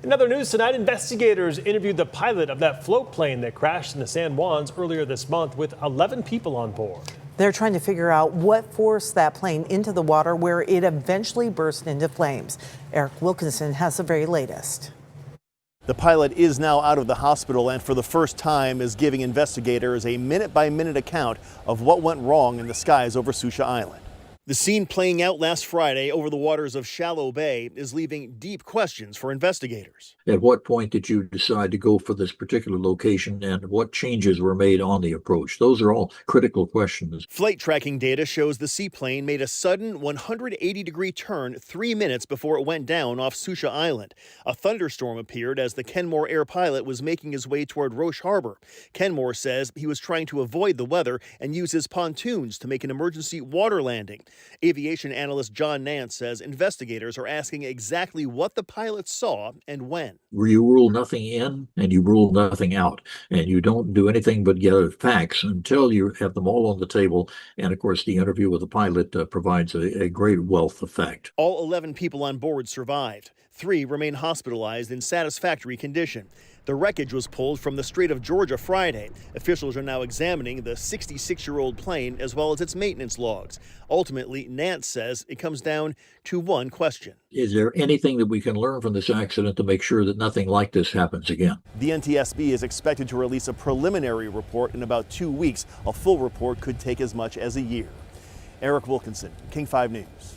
In other news tonight, investigators interviewed the pilot of that float plane that crashed in the San Juans earlier this month with 11 people on board. They're trying to figure out what forced that plane into the water where it eventually burst into flames. Eric Wilkinson has the very latest. The pilot is now out of the hospital and for the first time is giving investigators a minute-by-minute account of what went wrong in the skies over Sucia Island. The scene playing out last Friday over the waters of Shallow Bay is leaving deep questions for investigators. At what point did you decide to go for this particular location, and what changes were made on the approach? Those are all critical questions. Flight tracking data shows the seaplane made a sudden 180-degree turn 3 minutes before it went down off Sucia Island. A thunderstorm appeared as the Kenmore Air pilot was making his way toward Roche Harbor. Kenmore says he was trying to avoid the weather and use his pontoons to make an emergency water landing. Aviation analyst John Nance says investigators are asking exactly what the pilot saw and when. You rule nothing in and you rule nothing out, and you don't do anything but gather facts until you have them all on the table. And of course, the interview with the pilot provides a great wealth of fact. All 11 people on board survived. 3 remain hospitalized in satisfactory condition. The wreckage was pulled from the Strait of Georgia Friday. Officials are now examining the 66-year-old plane as well as its maintenance logs. Ultimately, Nance says it comes down to one question. Is there anything that we can learn from this accident to make sure that nothing like this happens again? The NTSB is expected to release a preliminary report in about 2 weeks. A full report could take as much as a year. Eric Wilkinson, King 5 News.